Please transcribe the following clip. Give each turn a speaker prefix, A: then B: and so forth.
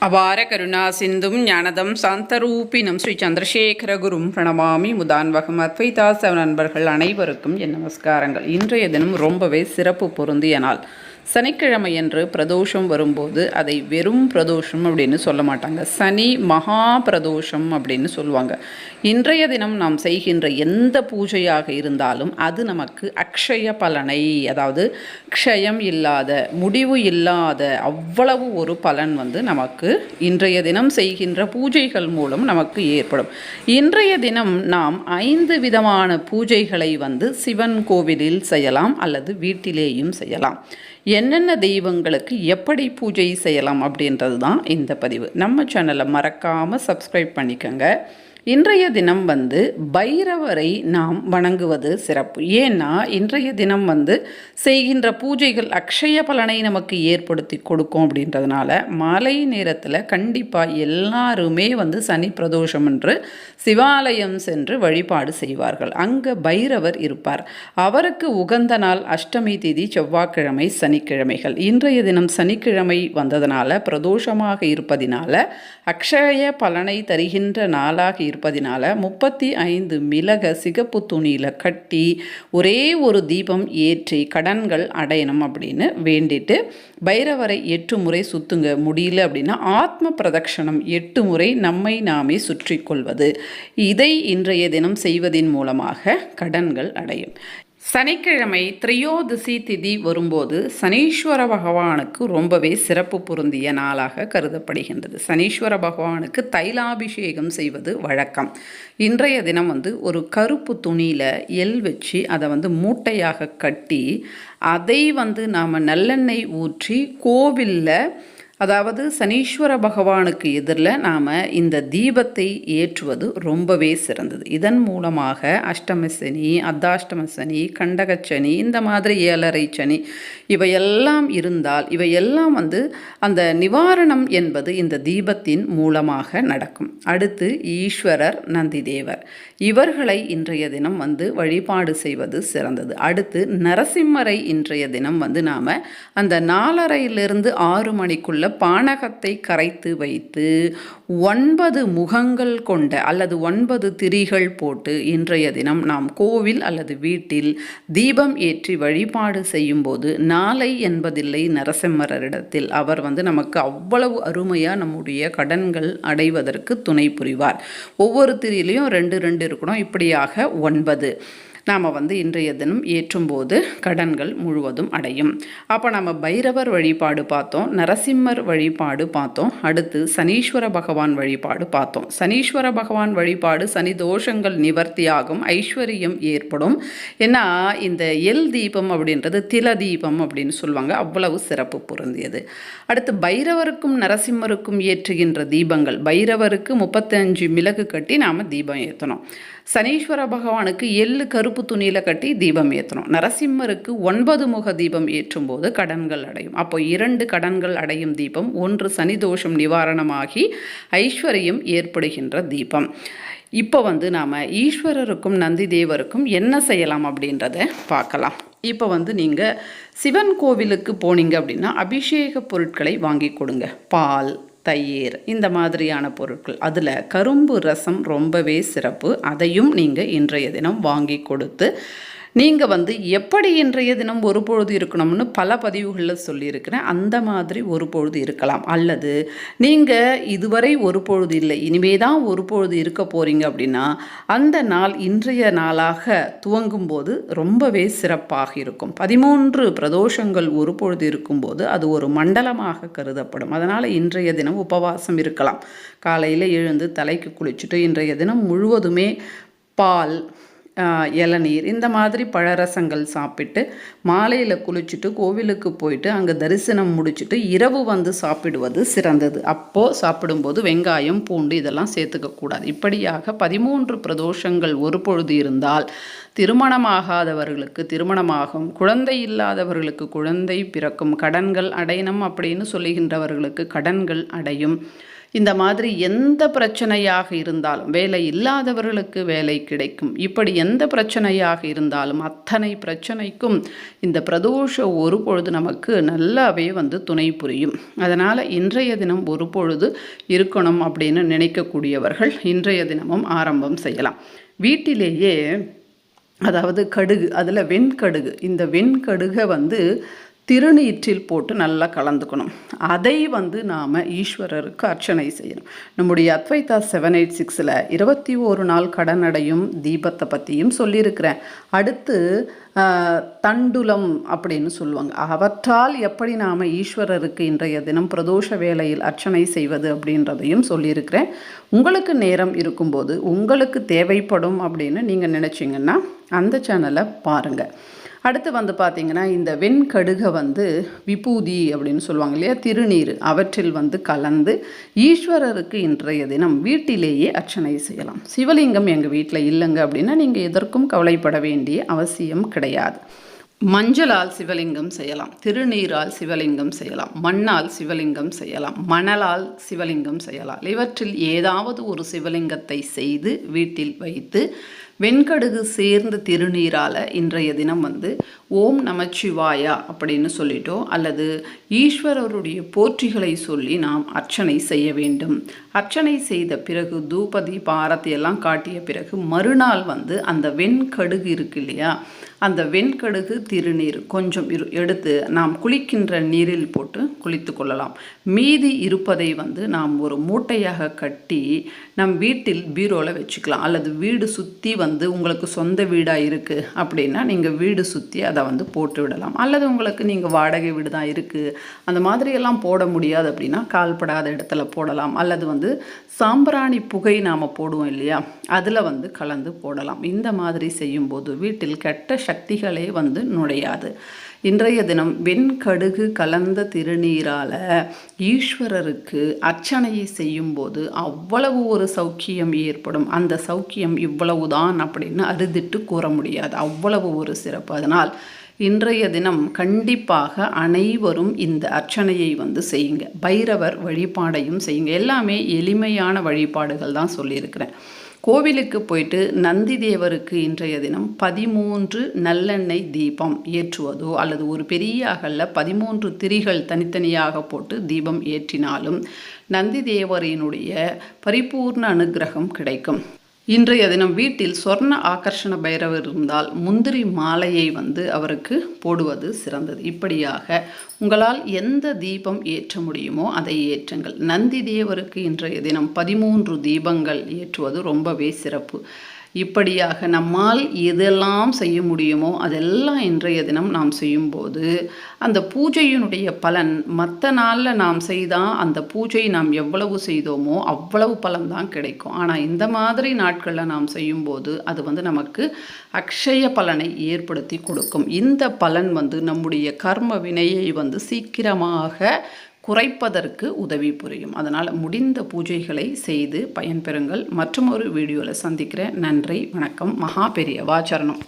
A: அபார கருணா சிந்தும் ஞானதம் சாந்தரூபினம் ஸ்ரீ சந்திரசேகர குரும் பிரணமாமி முதான்வகம் அத்வைதாசவ நண்பர்கள் அனைவருக்கும் என் நமஸ்காரங்கள். இன்றைய தினம் ரொம்பவே சிறப்பு பொருந்திய நாள். சனிக்கிழமை என்று பிரதோஷம் வரும்போது அதை வெறும் பிரதோஷம் அப்படின்னு சொல்ல மாட்டாங்க, சனி மகா பிரதோஷம் அப்படின்னு சொல்லுவாங்க. இன்றைய தினம் நாம் செய்கின்ற எந்த பூஜையாக இருந்தாலும் அது நமக்கு அக்ஷய பலனை, அதாவது க்ஷயம் இல்லாத, முடிவு இல்லாத அவ்வளவு ஒரு பலன் நமக்கு இன்றைய தினம் செய்கின்ற பூஜைகள் மூலம் நமக்கு ஏற்படும். இன்றைய தினம் நாம் 5 விதமான பூஜைகளை சிவன் கோவிலில் செய்யலாம் அல்லது வீட்டிலேயும் செய்யலாம். என்னென்ன தெய்வங்களுக்கு எப்படி பூஜை செய்யலாம் அப்படின்றது தான் இந்த பதிவு. நம்ம சேனலை மறக்காமல் சப்ஸ்கிரைப் பண்ணிக்கோங்க. இன்றைய தினம் பைரவரை நாம் வணங்குவது சிறப்பு. ஏன்னா இன்றைய தினம் செய்கின்ற பூஜைகள் அக்ஷய பலனை நமக்கு ஏற்படுத்தி கொடுக்கும். அப்படின்றதுனால மாலை நேரத்தில் கண்டிப்பாக எல்லாருமே சனி பிரதோஷம் என்று சிவாலயம் சென்று வழிபாடு செய்வார்கள். அங்கே பைரவர் இருப்பார். அவருக்கு உகந்த நாள் அஷ்டமி திதி, செவ்வாய்க்கிழமை, சனிக்கிழமைகள். இன்றைய தினம் சனிக்கிழமை வந்ததனால, பிரதோஷமாக இருப்பதினால, அக்ஷய பலனை தருகின்ற நாளாக இருப்பதினால 35 மிளக சிகப்பு துணியில் கட்டி ஒரே ஒரு தீபம் ஏற்றி கடன்கள் அடையணும் அப்படின்னு வேண்டிட்டு பைரவரை 8 முறை சுத்துங்க. முடியல அப்படின்னா ஆத்ம பிரதட்சணம் 8 முறை நம்மை நாமே சுற்றி கொள்வது. இதை இன்றைய தினம் செய்வதின் மூலமாக கடன்கள் அடையும். சனிக்கிழமை திரையோதசி திதி வரும்போது சனீஸ்வர பகவானுக்கு ரொம்பவே சிறப்பு பொருந்திய நாளாக கருதப்படுகின்றது. சனீஸ்வர பகவானுக்கு தைலாபிஷேகம் செய்வது வழக்கம். இன்றைய தினம் ஒரு கருப்பு துணியில் எள் வச்சு அதை மூட்டையாக கட்டி அதை நாம் நல்லெண்ணெய் ஊற்றி கோவிலில், அதாவது சனீஸ்வர பகவானுக்கு எதிரில் நாம் இந்த தீபத்தை ஏற்றுவது ரொம்பவே சிறந்தது. இதன் மூலமாக அஷ்டம சனி, அர்த்தாஷ்டம சனி, கண்டகச்சனி, இந்த மாதிரி 7.5 சனி இவையெல்லாம் இருந்தால் இவையெல்லாம் அந்த நிவாரணம் என்பது இந்த தீபத்தின் மூலமாக நடக்கும். அடுத்து ஈஸ்வரர், நந்திதேவர், இவர்களை இன்றைய தினம் வழிபாடு செய்வது சிறந்தது. அடுத்து நரசிம்மரை இன்றைய தினம் நாம் அந்த 4:30 6 மணிக்குள்ள பானகத்தை கரைத்து வைத்து 9 முகங்கள் கொண்ட அல்லது 9 திரிகள் போட்டு இன்றைய தினம் நாம் கோவில் அல்லது வீட்டில் தீபம் ஏற்றி வழிபாடு செய்யும் போது நாளை என்பதில்லை நரசிம்மரிடத்தில். அவர் நமக்கு அவ்வளவு அருமையாக நம்முடைய கடன்கள் அடைவதற்கு துணை புரிவார். ஒவ்வொரு திரியிலையும் 2 இருக்கணும். இப்படியாக 9 நாம் இன்றைய தினம் ஏற்றும்போது கடன்கள் முழுவதும் அடையும். அப்போ நம்ம பைரவர் வழிபாடு பார்த்தோம், நரசிம்மர் வழிபாடு பார்த்தோம், அடுத்து சனீஸ்வர பகவான் வழிபாடு பார்த்தோம். சனீஸ்வர பகவான் வழிபாடு சனி தோஷங்கள் நிவர்த்தியாகும், ஐஸ்வர்யம் ஏற்படும். ஏன்னா இந்த எல் தீபம் அப்படின்றது தில தீபம் அப்படின்னு சொல்லுவாங்க, அவ்வளவு சிறப்பு பொருந்தியது. அடுத்து பைரவருக்கும் நரசிம்மருக்கும் ஏற்றுகின்ற தீபங்கள், பைரவருக்கு 35 மிளகு கட்டி நாம் தீபம் ஏற்றணும். சனீஸ்வர பகவானுக்கு எள்ளு கருப்பு துணியில் கட்டி தீபம் ஏற்றணும். நரசிம்மருக்கு 9 முக தீபம் ஏற்றும் போது கடன்கள் அடையும். அப்போ 2 கடன்கள் அடையும் தீபம், 1 சனி தோஷம் நிவாரணமாகி ஐஸ்வர்யம் ஏற்படுகின்ற தீபம். இப்போ நாம் ஈஸ்வரருக்கும் நந்தி தேவருக்கும் என்ன செய்யலாம் அப்படின்றத பார்க்கலாம். இப்போ நீங்கள் சிவன் கோவிலுக்கு போனீங்க அப்படின்னா அபிஷேக பொருட்களை வாங்கி கொடுங்க. பால், தயிர், இந்த மாதிரியான பொருட்கள். அதில் கரும்பு ரசம் ரொம்பவே சிறப்பு. அதையும் நீங்கள் இன்றைய தினம் வாங்கி கொடுத்து நீங்கள் எப்படி இன்றைய தினம் ஒரு பொழுது இருக்கணும்னு பல பதிவுகளில் சொல்லியிருக்கிறேன். அந்த மாதிரி ஒரு பொழுது இருக்கலாம். அல்லது நீங்கள் இதுவரை ஒரு பொழுது இல்லை, இனிமே தான் ஒரு பொழுது இருக்க போகிறீங்க அப்படின்னா அந்த நாள் இன்றைய நாளாக துவங்கும் போது ரொம்பவே சிறப்பாக இருக்கும். 13 பிரதோஷங்கள் ஒரு பொழுது இருக்கும்போது அது ஒரு மண்டலமாக கருதப்படும். அதனால் இன்றைய தினம் உபவாசம் இருக்கலாம். காலையில் எழுந்து தலைக்கு குளிச்சுட்டு இன்றைய தினம் முழுவதுமே பால், இளநீர், இந்த மாதிரி பழரசங்கள் சாப்பிட்டு மாலையில் குளிச்சுட்டு கோவிலுக்கு போயிட்டு அங்கே தரிசனம் முடிச்சுட்டு இரவு சாப்பிடுவது சிறந்தது. அப்போது சாப்பிடும்போது வெங்காயம், பூண்டு இதெல்லாம் சேர்த்துக்கக்கூடாது. இப்படியாக 13 பிரதோஷங்கள் ஒரு பொழுது இருந்தால் திருமணமாகாதவர்களுக்கு திருமணமாகும், குழந்தை இல்லாதவர்களுக்கு குழந்தை பிறக்கும், கடன்கள் அடையணும் அப்படின்னு சொல்லுகின்றவர்களுக்கு கடன்கள் அடையும். இந்த மாதிரி எந்த பிரச்சனையாக இருந்தாலும், வேலை இல்லாதவர்களுக்கு வேலை கிடைக்கும். இப்படி எந்த பிரச்சனையாக இருந்தாலும் அத்தனை பிரச்சனைக்கும் இந்த பிரதோஷ ஒரு பொழுது நமக்கு நல்லாவே துணை புரியும். அதனால் இன்றைய தினம் ஒரு பொழுது இருக்கணும் அப்படின்னு நினைக்கக்கூடியவர்கள் இன்றைய தினமும் ஆரம்பம் செய்யலாம். வீட்டிலேயே அதாவது கடுகு, அதில் வெண்கடுகு, இந்த வெண்கடுகை திருநீற்றில் போட்டு நல்லா கலந்துக்கணும். அதை நாம் ஈஸ்வரருக்கு அர்ச்சனை செய்யணும். நம்முடைய அத்வைதா 786 21 நாள் கடனடையும் தீபத்தை பற்றியும் சொல்லியிருக்கிறேன். அடுத்து தண்டுலம் அப்படின்னு சொல்லுவாங்க. அவற்றால் எப்படி நாம் ஈஸ்வரருக்கு இன்றைய தினம் பிரதோஷ வேளையில் அர்ச்சனை செய்வது அப்படின்றதையும் சொல்லியிருக்கிறேன். உங்களுக்கு நேரம் இருக்கும்போது உங்களுக்கு தேவைப்படும் அப்படின்னு நீங்கள் நினச்சிங்கன்னா அந்த சேனலை பாருங்கள். அடுத்து பார்த்திங்கன்னா இந்த வெண்கடுகை விபூதி அப்படின்னு சொல்லுவாங்க இல்லையா, திருநீர், அவற்றில் கலந்து ஈஸ்வரருக்கு இன்றைய தினம் வீட்டிலேயே அர்ச்சனை செய்யலாம். சிவலிங்கம் எங்கள் வீட்டில் இல்லைங்க அப்படின்னா நீங்கள் எதற்கும் கவலைப்பட வேண்டிய அவசியம் கிடையாது. மஞ்சளால் சிவலிங்கம் செய்யலாம், திருநீரால் சிவலிங்கம் செய்யலாம், மண்ணால் சிவலிங்கம் செய்யலாம், மணலால் சிவலிங்கம் செய்யலாம். இவற்றில் ஏதாவது ஒரு சிவலிங்கத்தை செய்து வீட்டில் வைத்து வெண்கடுகு சேர்ந்த திருநீரால் இன்றைய தினம் ஓம் நமச்சிவாயா அப்படின்னு சொல்லிட்டோ அல்லது ஈஸ்வரருடைய போற்றிகளை சொல்லி நாம் அர்ச்சனை செய்ய வேண்டும். அர்ச்சனை செய்த பிறகு தூபதி பாரதி எல்லாம் காட்டிய பிறகு மறுநாள் அந்த வெண்கடுகு இருக்கு இல்லையா, அந்த வெண்கடுகு திருநீர் கொஞ்சம் எடுத்து நாம் குளிக்கின்ற நீரில் போட்டு குளித்து கொள்ளலாம். மீதி இருப்பதை நாம் ஒரு மூட்டையாக கட்டி நம் வீட்டில் பீரோவில் வச்சுக்கலாம். அல்லது வீடு சுற்றி உங்களுக்கு சொந்த வீடாக இருக்குது அப்படின்னா நீங்கள் வீடு சுற்றி அதை போட்டு விடலாம். அல்லது உங்களுக்கு நீங்கள் வாடகை வீடு தான் இருக்குது அந்த மாதிரியெல்லாம் போட முடியாது அப்படின்னா கால்படாத இடத்துல போடலாம். அல்லது சாம்பிராணி புகை நாம் போடுவோம் இல்லையா, அதில் கலந்து போடலாம். இந்த மாதிரி செய்யும்போது வீட்டில் கெட்ட சக்திகளே நுழையாது. இன்றைய தினம் வெண்கடுகு கலந்த திருநீரால் ஈஸ்வரருக்கு அர்ச்சனையை செய்யும்போது அவ்வளவு ஒரு சௌக்கியம் ஏற்படும். அந்த சௌக்கியம் இவ்வளவுதான் அப்படின்னு அறுதிட்டு கூற முடியாது, அவ்வளவு ஒரு சிறப்பு. அதனால் இன்றைய தினம் கண்டிப்பாக அனைவரும் இந்த அர்ச்சனையை செய்யுங்க. பைரவர் வழிபாடையும் செய்யுங்க. எல்லாமே எளிமையான வழிபாடுகள் தான் சொல்லியிருக்கிறேன். கோவிலுக்கு போயிட்டு நந்தி தேவருக்கு இன்றைய தினம் 13 நல்லெண்ணெய் தீபம் ஏற்றுவதோ அல்லது ஒரு பெரிய அகல்ல 13 திரிகள் தனித்தனியாக போட்டு தீபம் ஏற்றினாலும் நந்தி தேவரினுடைய பரிபூர்ண அனுகிரகம் கிடைக்கும். இன்றைய தினம் வீட்டில் சொர்ண ஆகர்ஷண பைரவர் இருந்தால் முந்திரி மாலையை அவருக்கு போடுவது சிறந்தது. இப்படியாக உங்களால் எந்த தீபம் ஏற்ற முடியுமோ அதை ஏற்றுங்கள். நந்தி தேவருக்கு இன்றைய தினம் 13 தீபங்கள் ஏற்றுவது ரொம்பவே சிறப்பு. இப்படியாக நம்மால் எதெல்லாம் செய்ய முடியுமோ அதெல்லாம் இன்றைய தினம் நாம் செய்யும்போது அந்த பூஜையினுடைய பலன் மற்ற நாளில் நாம் செய்தால் அந்த பூஜை நாம் எவ்வளவு செய்தோமோ அவ்வளவு பலன்தான் கிடைக்கும். ஆனால் இந்த மாதிரி நாட்களில் நாம் செய்யும்போது அது நமக்கு அக்ஷய பலனை ஏற்படுத்தி கொடுக்கும். இந்த பலன் நம்முடைய கர்ம வினையை சீக்கிரமாக குறைப்பதற்கு உதவி புரியும். அதனால் முடிந்த பூஜைகளை செய்து பயன்பெறுங்கள். மற்றும் ஒரு வீடியோவில் சந்திக்கிறேன். நன்றி, வணக்கம். மகா பெரியவா சரணம்.